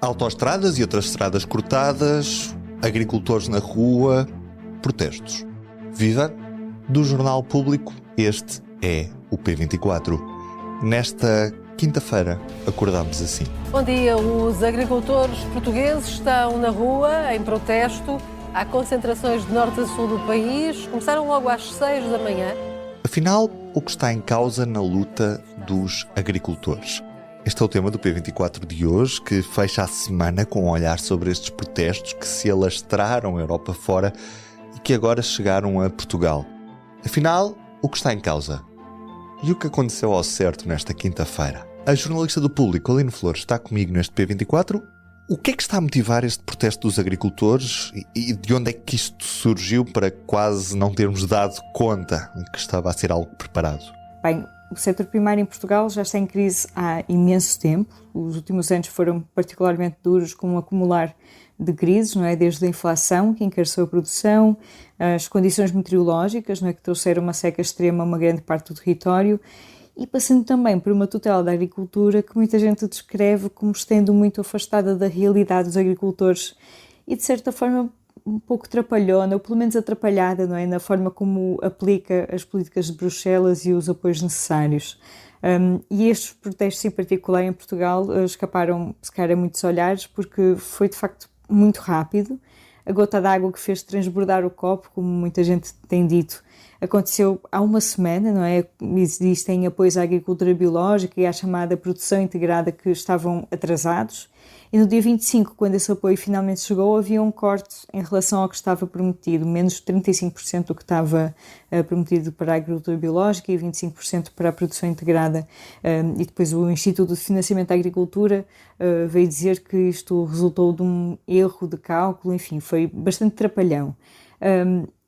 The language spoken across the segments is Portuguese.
Autoestradas e outras estradas cortadas, agricultores na rua, protestos. Viva! Do Jornal Público, este é o P24. Nesta quinta-feira, acordámos assim. Bom dia. Os agricultores portugueses estão na rua em protesto. Há concentrações de norte a sul do país. Começaram logo às 6 da manhã. Afinal, o que está em causa na luta dos agricultores? Este é o tema do P24 de hoje, que fecha a semana com um olhar sobre estes protestos que se alastraram a Europa fora e que agora chegaram a Portugal. Afinal, o que está em causa? E o que aconteceu ao certo nesta quinta-feira? A jornalista do Público, Aline Flores, está comigo neste P24. O que é que está a motivar este protesto dos agricultores e de onde é que isto surgiu para quase não termos dado conta de que estava a ser algo preparado? Bem, o setor primário em Portugal já está em crise há imenso tempo. Os últimos anos foram particularmente duros com um acumular de crises, não é? Desde a inflação, que encareceu a produção, as condições meteorológicas, não é? Que trouxeram uma seca extrema a uma grande parte do território, e passando também por uma tutela da agricultura que muita gente descreve como estando muito afastada da realidade dos agricultores e, de certa forma, um pouco trapalhona, ou pelo menos atrapalhada, não é? Na forma como aplica as políticas de Bruxelas e os apoios necessários. E estes protestos em particular em Portugal escaparam, se calhar, a muitos olhares, porque foi de facto muito rápido. A gota d'água que fez transbordar o copo, como muita gente tem dito, aconteceu há uma semana, não é? Existem apoios à agricultura biológica e à chamada produção integrada que estavam atrasados. E no dia 25, quando esse apoio finalmente chegou, havia um corte em relação ao que estava prometido, menos 35% do que estava prometido para a agricultura biológica e 25% para a produção integrada. E depois o Instituto de Financiamento da Agricultura veio dizer que isto resultou de um erro de cálculo, enfim, foi bastante trapalhão.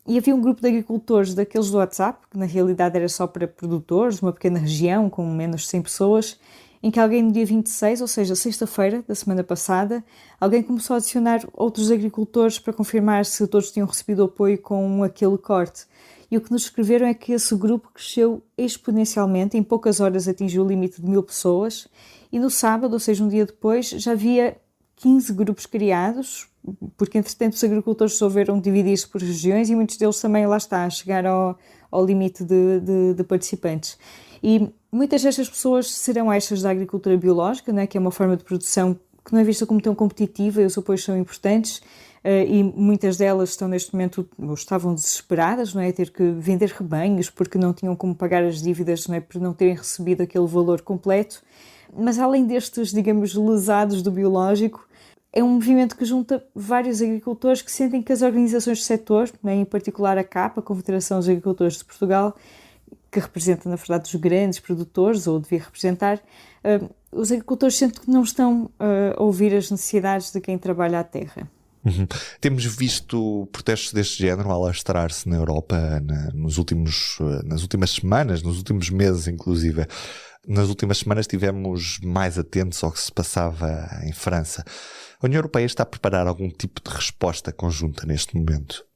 E havia um grupo de agricultores daqueles do WhatsApp, que na realidade era só para produtores, uma pequena região com menos de 100 pessoas, em que alguém no dia 26, ou seja, sexta-feira da semana passada, alguém começou a adicionar outros agricultores para confirmar se todos tinham recebido apoio com aquele corte. E o que nos escreveram é que esse grupo cresceu exponencialmente, em poucas horas atingiu o limite de 1000 pessoas, e no sábado, ou seja, um dia depois, já havia 15 grupos criados, porque entretanto os agricultores resolveram dividir-se por regiões e muitos deles também, lá está, a chegar ao limite de participantes. E muitas destas pessoas serão estas da agricultura biológica, não é? Que é uma forma de produção que não é vista como tão competitiva e os apoios são importantes, e muitas delas estão neste momento, ou estavam desesperadas, não é? A ter que vender rebanhos porque não tinham como pagar as dívidas, não é? Por não terem recebido aquele valor completo. Mas além destes, digamos, lesados do biológico, é um movimento que junta vários agricultores que sentem que as organizações do setor, né, em particular a CAP, a Confederação dos Agricultores de Portugal, que representa, na verdade, os grandes produtores, ou devia representar, os agricultores sentem que não estão a ouvir as necessidades de quem trabalha a terra. Temos visto protestos deste género alastrar-se na Europa nas últimas semanas, nos últimos meses, inclusive. Nas últimas semanas estivemos mais atentos ao que se passava em França. A União Europeia está a preparar algum tipo de resposta conjunta neste momento?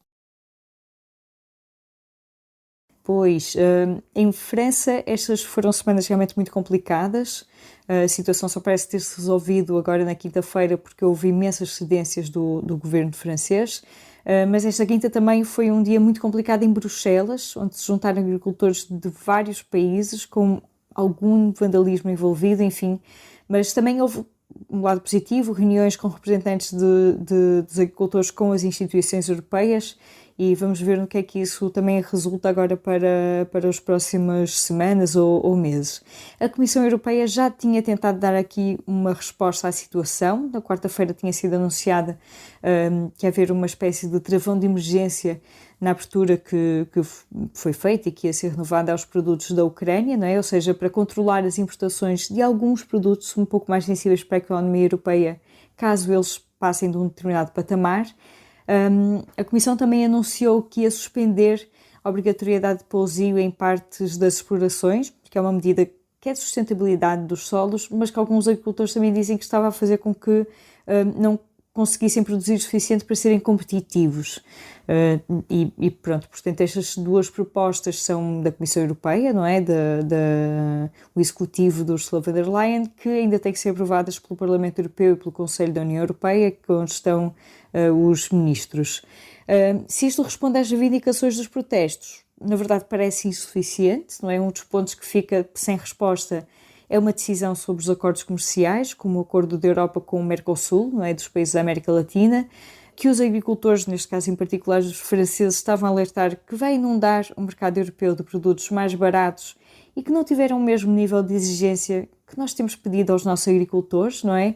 Pois, em França estas foram semanas realmente muito complicadas. A situação só parece ter-se resolvido agora na quinta-feira porque houve imensas cedências do governo francês. Mas esta quinta também foi um dia muito complicado em Bruxelas, onde se juntaram agricultores de vários países com algum vandalismo envolvido, enfim. Mas também houve um lado positivo, reuniões com representantes dos agricultores com as instituições europeias, e vamos ver no que é que isso também resulta agora para as próximas semanas ou meses. A Comissão Europeia já tinha tentado dar aqui uma resposta à situação. Na quarta-feira tinha sido anunciada que ia haver uma espécie de travão de emergência na abertura que foi feita e que ia ser renovada aos produtos da Ucrânia, não é? Ou seja, para controlar as importações de alguns produtos um pouco mais sensíveis para a economia europeia, caso eles passem de um determinado patamar. A Comissão também anunciou que ia suspender a obrigatoriedade de pousio em partes das explorações, que é uma medida que é de sustentabilidade dos solos, mas que alguns agricultores também dizem que estava a fazer com que não conseguissem produzir o suficiente para serem competitivos. E pronto, portanto, estas duas propostas são da Comissão Europeia, não é? O executivo do Ursula von der Leyen, que ainda têm que ser aprovadas pelo Parlamento Europeu e pelo Conselho da União Europeia, onde estão os ministros. Se isto responde às reivindicações dos protestos, na verdade parece insuficiente, não é? Um dos pontos que fica sem resposta é uma decisão sobre os acordos comerciais, como o acordo da Europa com o Mercosul, não é? Dos países da América Latina, que os agricultores, neste caso em particular os franceses, estavam a alertar que vai inundar o mercado europeu de produtos mais baratos e que não tiveram o mesmo nível de exigência que nós temos pedido aos nossos agricultores, não é?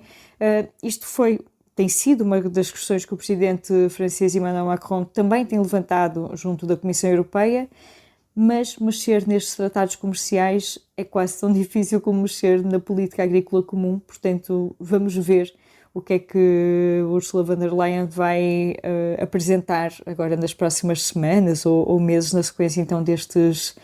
Isto tem sido uma das questões que o presidente francês Emmanuel Macron também tem levantado junto da Comissão Europeia, mas mexer nestes tratados comerciais é quase tão difícil como mexer na política agrícola comum, portanto vamos ver o que é que Ursula von der Leyen vai apresentar agora nas próximas semanas ou meses na sequência então destas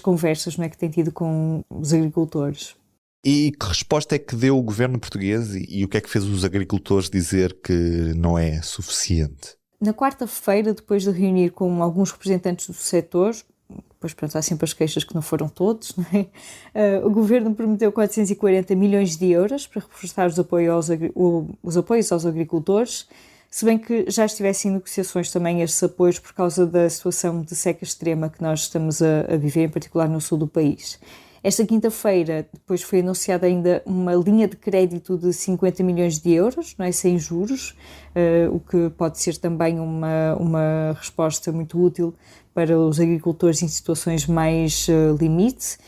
conversas, não é, que tem tido com os agricultores. E que resposta é que deu o governo português e o que é que fez os agricultores dizer que não é suficiente? Na quarta-feira, depois de reunir com alguns representantes do setor, depois pronto, há sempre as queixas que não foram todos, não é? O governo prometeu 440 milhões de euros para reforçar os apoios aos agricultores, se bem que já estivessem em negociações também estes apoios por causa da situação de seca extrema que nós estamos a viver, em particular no sul do país. Esta quinta-feira, depois foi anunciada ainda uma linha de crédito de 50 milhões de euros, não é, sem juros, o que pode ser também uma resposta muito útil para os agricultores em situações mais limite.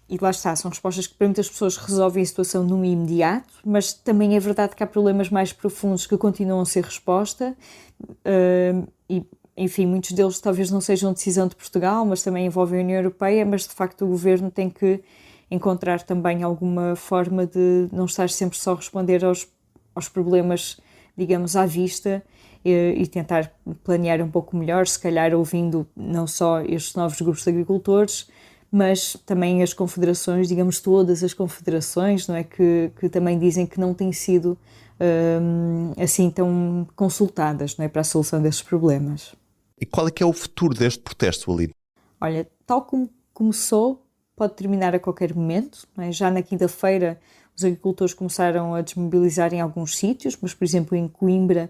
E lá está, são respostas que para muitas pessoas resolvem a situação no imediato, mas também é verdade que há problemas mais profundos que continuam a ser resposta enfim, muitos deles talvez não sejam decisão de Portugal, mas também envolvem a União Europeia, mas de facto o governo tem que encontrar também alguma forma de não estar sempre só a responder aos problemas, digamos, à vista e tentar planear um pouco melhor, se calhar ouvindo não só estes novos grupos de agricultores, mas também as confederações, digamos todas as confederações, não é, que também dizem que não têm sido assim tão consultadas, não é, para a solução destes problemas. E qual é que é o futuro deste protesto, Aline? Olha, tal como começou, pode terminar a qualquer momento, não é? Já na quinta-feira os agricultores começaram a desmobilizar em alguns sítios, mas, por exemplo, em Coimbra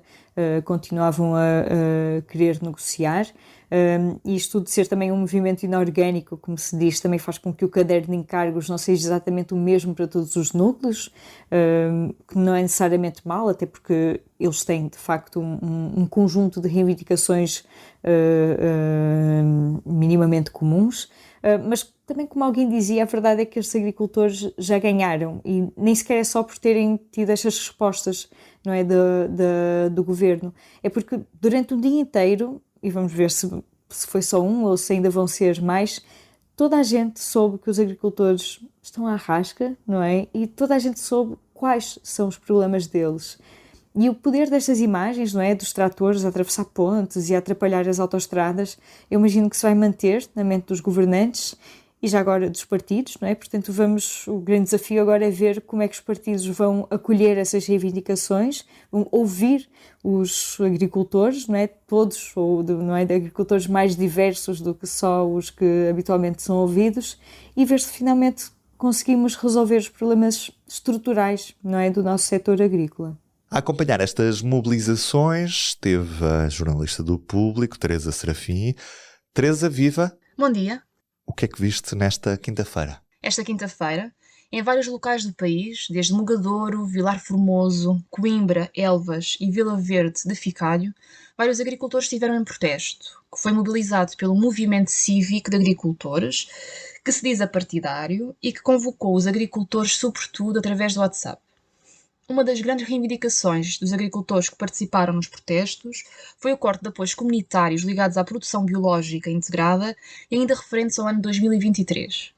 continuavam a querer negociar. E isto de ser também um movimento inorgânico, como se diz, também faz com que o caderno de encargos não seja exatamente o mesmo para todos os núcleos, que não é necessariamente mal, até porque eles têm, de facto, um conjunto de reivindicações minimamente comuns, mas também, como alguém dizia, a verdade é que estes agricultores já ganharam e nem sequer é só por terem tido estas respostas, não é, do governo, é porque durante o dia inteiro, e vamos ver se foi só um ou se ainda vão ser mais, toda a gente soube que os agricultores estão à rasca, não é? E toda a gente soube quais são os problemas deles. E o poder destas imagens, não é, dos tratores a atravessar pontes e a atrapalhar as autoestradas, eu imagino que se vai manter na mente dos governantes e já agora dos partidos, não é? Portanto, o grande desafio agora é ver como é que os partidos vão acolher essas reivindicações, vão ouvir os agricultores, não é? Todos, não é, de agricultores mais diversos do que só os que habitualmente são ouvidos, e ver se finalmente conseguimos resolver os problemas estruturais, não é, do nosso setor agrícola. A acompanhar estas mobilizações esteve a jornalista do Público, Teresa Serafim. Teresa, viva! Bom dia! O que é que viste nesta quinta-feira? Esta quinta-feira, em vários locais do país, desde Mogadouro, Vilar Formoso, Coimbra, Elvas e Vila Verde de Ficalho, vários agricultores estiveram em protesto, que foi mobilizado pelo Movimento Cívico de Agricultores, que se diz apartidário e que convocou os agricultores sobretudo através do WhatsApp. Uma das grandes reivindicações dos agricultores que participaram nos protestos foi o corte de apoios comunitários ligados à produção biológica integrada e ainda referentes ao ano 2023.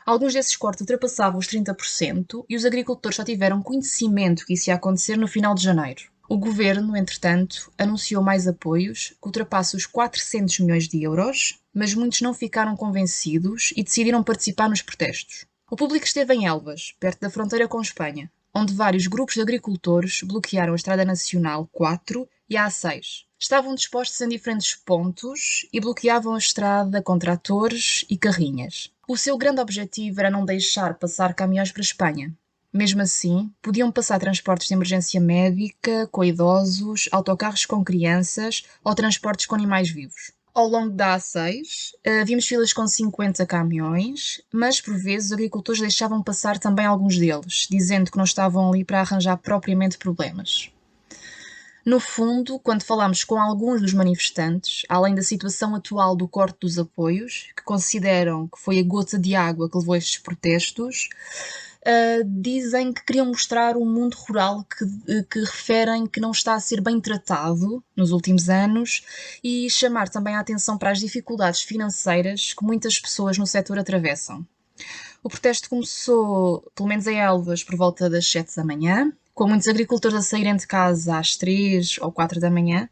Alguns desses cortes ultrapassavam os 30% e os agricultores só tiveram conhecimento que isso ia acontecer no final de janeiro. O governo, entretanto, anunciou mais apoios que ultrapassam os 400 milhões de euros, mas muitos não ficaram convencidos e decidiram participar nos protestos. O Público esteve em Elvas, perto da fronteira com Espanha. onde vários grupos de agricultores bloquearam a Estrada Nacional 4 e a A6. Estavam dispostos em diferentes pontos e bloqueavam a estrada com tratores e carrinhas. O seu grande objetivo era não deixar passar caminhões para a Espanha. Mesmo assim, podiam passar transportes de emergência médica, com idosos, autocarros com crianças ou transportes com animais vivos. Ao longo da A6, vimos filas com 50 caminhões, mas por vezes os agricultores deixavam passar também alguns deles, dizendo que não estavam ali para arranjar propriamente problemas. No fundo, quando falámos com alguns dos manifestantes, além da situação atual do corte dos apoios, que consideram que foi a gota de água que levou a estes protestos, dizem que queriam mostrar um mundo rural que referem que não está a ser bem tratado nos últimos anos e chamar também a atenção para as dificuldades financeiras que muitas pessoas no setor atravessam. O protesto começou, pelo menos em Elvas, por volta das 7 da manhã, com muitos agricultores a saírem de casa às 3 ou 4 da manhã,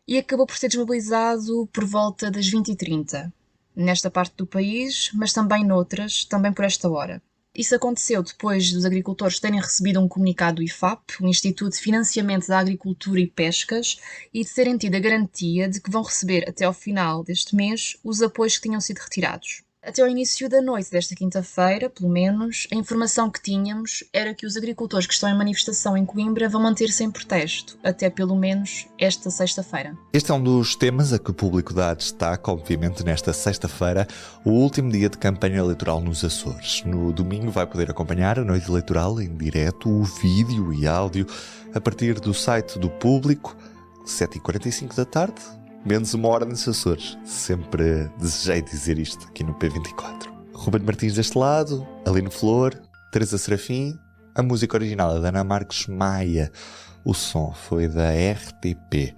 e acabou por ser desmobilizado por volta das 20h30, nesta parte do país, mas também noutras, também por esta hora. Isso aconteceu depois dos agricultores terem recebido um comunicado do IFAP, o Instituto de Financiamento da Agricultura e Pescas, e de terem tido a garantia de que vão receber até ao final deste mês os apoios que tinham sido retirados. Até ao início da noite desta quinta-feira, pelo menos, a informação que tínhamos era que os agricultores que estão em manifestação em Coimbra vão manter-se em protesto, até pelo menos esta sexta-feira. Este é um dos temas a que o público dá destaque, obviamente, nesta sexta-feira, o último dia de campanha eleitoral nos Açores. No domingo vai poder acompanhar a noite eleitoral em direto, o vídeo e áudio, a partir do site do Público, 7h45 da tarde, menos uma hora nos Açores. Sempre desejei dizer isto aqui no P24. Ruben Martins deste lado, Aline Flor, Teresa Serafim, a música original é da Ana Marques Maia. O som foi da RTP.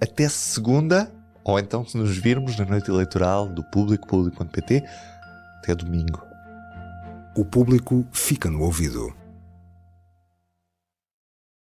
Até segunda, ou então se nos virmos na noite eleitoral do Público, público.pt, até domingo. O Público fica no ouvido.